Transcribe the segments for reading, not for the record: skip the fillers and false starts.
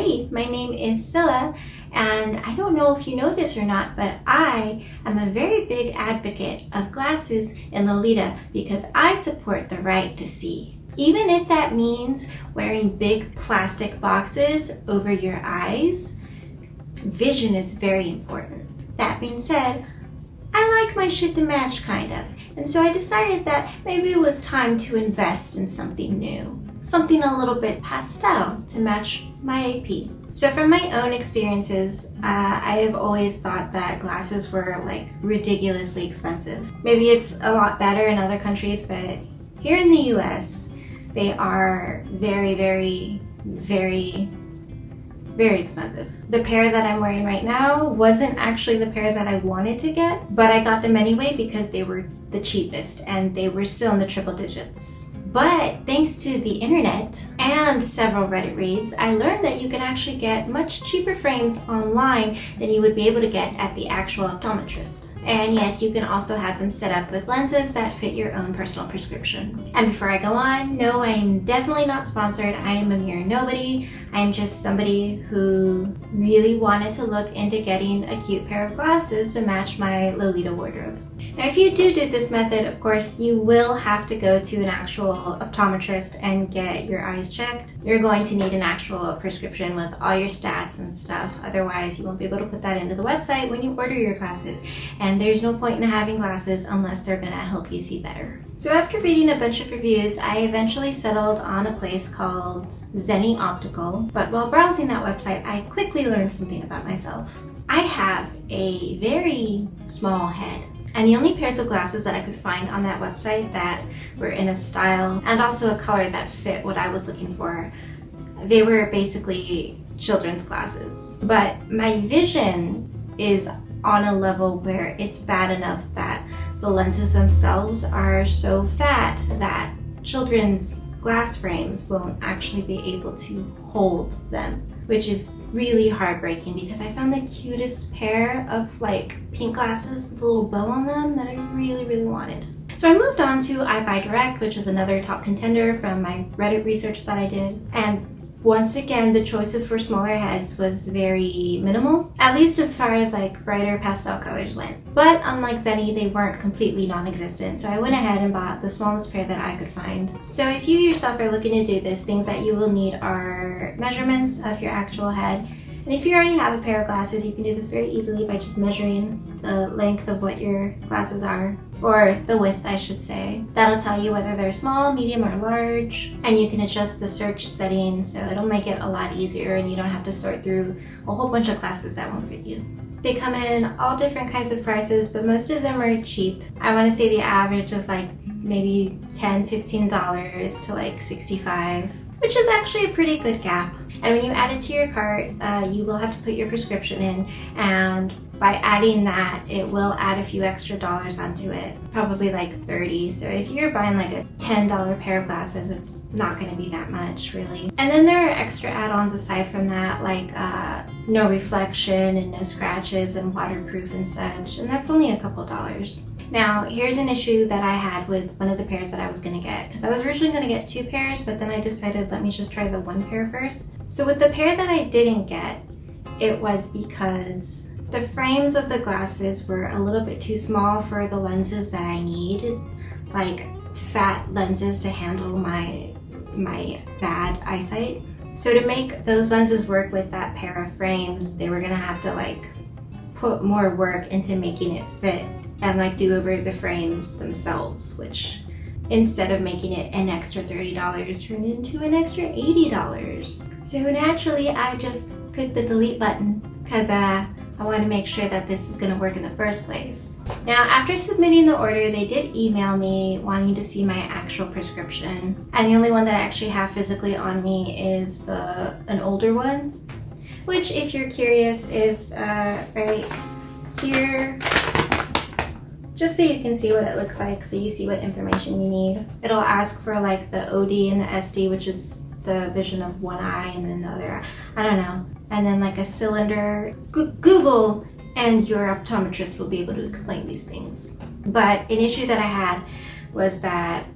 Hi, my name is Scylla, and I don't know if you know this or not, but I am a very big advocate of glasses in Lolita because I support the right to see. Even if that means wearing big plastic boxes over your eyes, vision is very important. That being said, I like my shit to match, kind of. And so I decided that maybe it was time to invest in something new. Something a little bit pastel to match my AP. So from my own experiences, I have always thought that glasses were like ridiculously expensive. Maybe it's a lot better in other countries, but here in the US, they are very, very, very, very expensive. The pair that I'm wearing right now wasn't actually the pair that I wanted to get, but I got them anyway because they were the cheapest and they were still in the triple digits. But thanks to the internet and several Reddit reads, I learned that you can actually get much cheaper frames online than you would be able to get at the actual optometrist. And yes, you can also have them set up with lenses that fit your own personal prescription. And before I go on, no, I am definitely not sponsored. I am a mere nobody. I am just somebody who really wanted to look into getting a cute pair of glasses to match my Lolita wardrobe. Now, if you do this method, of course, you will have to go to an actual optometrist and get your eyes checked. You're going to need an actual prescription with all your stats and stuff. Otherwise, you won't be able to put that into the website when you order your glasses. And there's no point in having glasses unless they're gonna help you see better. So after reading a bunch of reviews, I eventually settled on a place called Zenny Optical. But while browsing that website, I quickly learned something about myself. I have a very small head. And the only pairs of glasses that I could find on that website that were in a style and also a color that fit what I was looking for, they were basically children's glasses. But my vision is on a level where it's bad enough that the lenses themselves are so fat that children's glass frames won't actually be able to hold them, which is really heartbreaking because I found the cutest pair of like pink glasses with a little bow on them that I really, really wanted. So I moved on to iBuyDirect, which is another top contender from my Reddit research that I did. And once again, the choices for smaller heads was very minimal, at least as far as like brighter pastel colors went. But unlike Zenny, they weren't completely non-existent, so I went ahead and bought the smallest pair that I could find. So if you yourself are looking to do this, things that you will need are measurements of your actual head. And if you already have a pair of glasses, you can do this very easily by just measuring the length of what your glasses are, or the width, I should say. That'll tell you whether they're small, medium, or large. And you can adjust the search settings, so it'll make it a lot easier and you don't have to sort through a whole bunch of glasses that won't fit you. They come in all different kinds of prices, but most of them are cheap. I want to say the average is like maybe $10, $15 to like $65, which is actually a pretty good gap. And when you add it to your cart, you will have to put your prescription in, and by adding that, it will add a few extra dollars onto it, probably like 30. So if you're buying like a $10 pair of glasses, it's not going to be that much, really. And then there are extra add-ons aside from that, like no reflection and no scratches and waterproof and such, and that's only a couple dollars. Now, here's an issue that I had with one of the pairs that I was going to get, because I was originally going to get 2 pairs, but then I decided let me just try the 1 pair first. So with the pair that I didn't get, it was because the frames of the glasses were a little bit too small for the lenses that I needed, like fat lenses to handle my bad eyesight. So to make those lenses work with that pair of frames, they were going to have to like put more work into making it fit and like do over the frames themselves, which instead of making it an extra $30 turned into an extra $80. So naturally I just clicked the delete button because I want to make sure that this is going to work in the first place. Now, after submitting the order, they did email me wanting to see my actual prescription, and the only one that I actually have physically on me is an older one, which, if you're curious, is right here. Just so you can see what it looks like, so you see what information you need. It'll ask for like the OD and the SD, which is the vision of one eye, and then the other eye, I don't know. And then like a cylinder. Google and your optometrist will be able to explain these things. But an issue that I had was that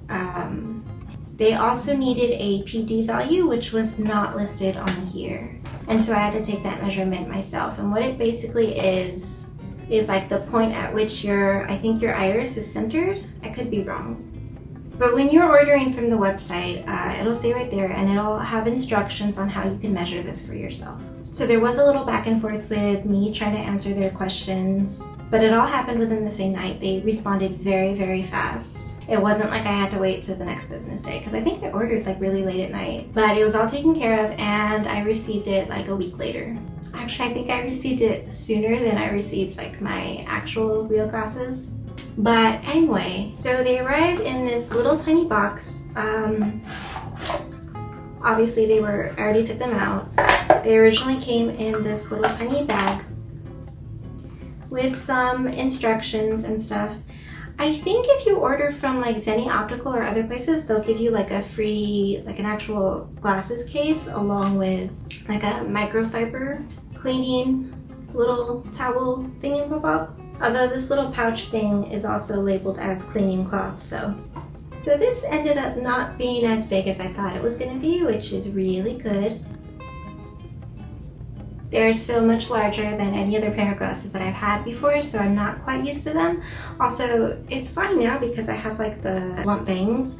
they also needed a PD value, which was not listed on here. And so I had to take that measurement myself. And what it basically is like the point at which I think your iris is centered. I could be wrong. But when you're ordering from the website, it'll say right there, and it'll have instructions on how you can measure this for yourself. So there was a little back and forth with me trying to answer their questions, but it all happened within the same night. They responded very, very fast. It wasn't like I had to wait till the next business day, because I think I ordered like really late at night. But it was all taken care of, and I received it like a week later. Actually, I think I received it sooner than I received like my actual real glasses. But anyway, so they arrived in this little tiny box. Obviously I already took them out. They originally came in this little tiny bag with some instructions and stuff. I think if you order from like Zenni Optical or other places, they'll give you like a free, like an actual glasses case along with like a microfiber cleaning little towel thingy-bob. Although this little pouch thing is also labeled as cleaning cloth, so this ended up not being as big as I thought it was going to be, which is really good. They're so much larger than any other pair of glasses that I've had before, so I'm not quite used to them. Also, it's fine now because I have like the lump bangs,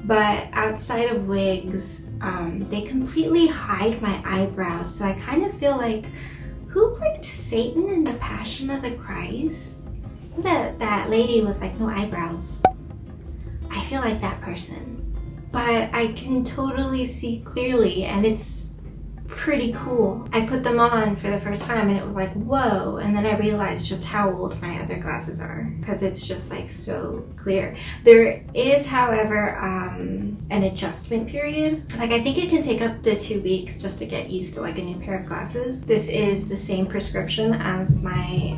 but outside of wigs, they completely hide my eyebrows, so I kind of feel like, who played Satan in The Passion of the Christ? That lady with like no eyebrows. I feel like that person. But I can totally see clearly, and it's pretty cool. I put them on for the first time and it was like, whoa, and then I realized just how old my other glasses are, because it's just like so clear. There is, however, an adjustment period. Like I think it can take up to 2 weeks just to get used to like a new pair of glasses. This is the same prescription as my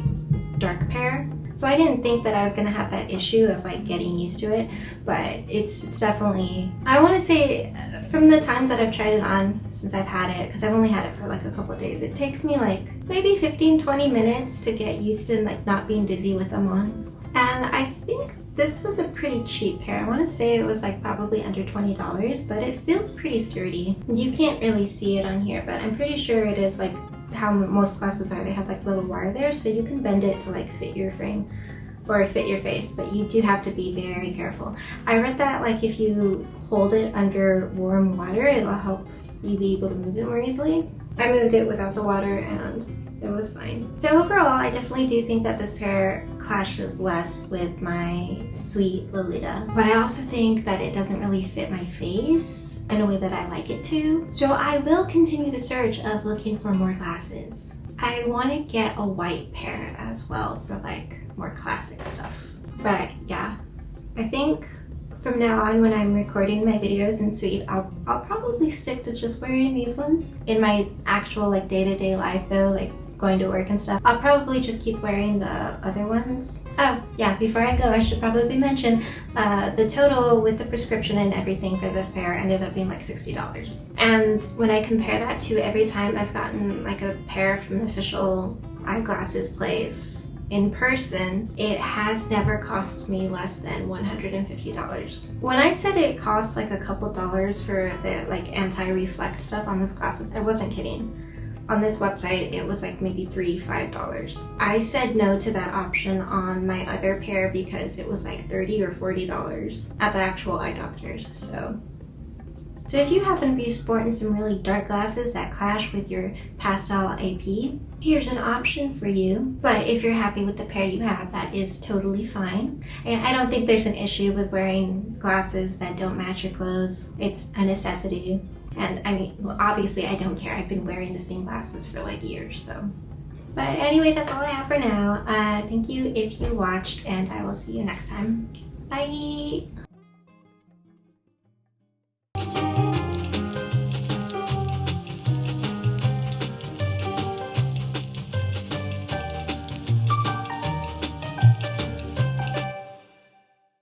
dark pair. So I didn't think that I was gonna have that issue of like getting used to it, but it's definitely, I wanna say from the times that I've tried it on since I've had it, because I've only had it for like a couple of days, it takes me like maybe 15-20 minutes to get used to like not being dizzy with them on. And I think this was a pretty cheap pair. I wanna say it was like probably under $20, but it feels pretty sturdy. You can't really see it on here, but I'm pretty sure it is like how most glasses are. They have like little wire there, so you can bend it to like fit your frame or fit your face, but you do have to be very careful. I read that like if you hold it under warm water, it'll help you be able to move it more easily. I moved it without the water and it was fine. So overall, I definitely do think that this pair clashes less with my sweet Lolita, but I also think that it doesn't really fit my face in a way that I like it to. So I will continue the search of looking for more glasses. I want to get a white pair as well for like more classic stuff. But yeah, I think from now on when I'm recording my videos in Suite, I'll probably stick to just wearing these ones. In my actual like day-to-day life though, like going to work and stuff, I'll probably just keep wearing the other ones. Oh yeah, before I go, I should probably mention the total with the prescription and everything for this pair ended up being like $60. And when I compare that to every time I've gotten like a pair from an official eyeglasses place in person, it has never cost me less than $150. When I said it cost like a couple dollars for the like anti-reflect stuff on these glasses, I wasn't kidding. On this website, it was like maybe $3-5. I said no to that option on my other pair because it was like $30 or $40 at the actual eye doctor's. So if you happen to be sporting some really dark glasses that clash with your pastel AP, here's an option for you. But if you're happy with the pair you have, that is totally fine. And I don't think there's an issue with wearing glasses that don't match your clothes. It's a necessity. And I mean, well, obviously I don't care. I've been wearing the same glasses for like years, so. But anyway, that's all I have for now. Thank you if you watched, and I will see you next time. Bye!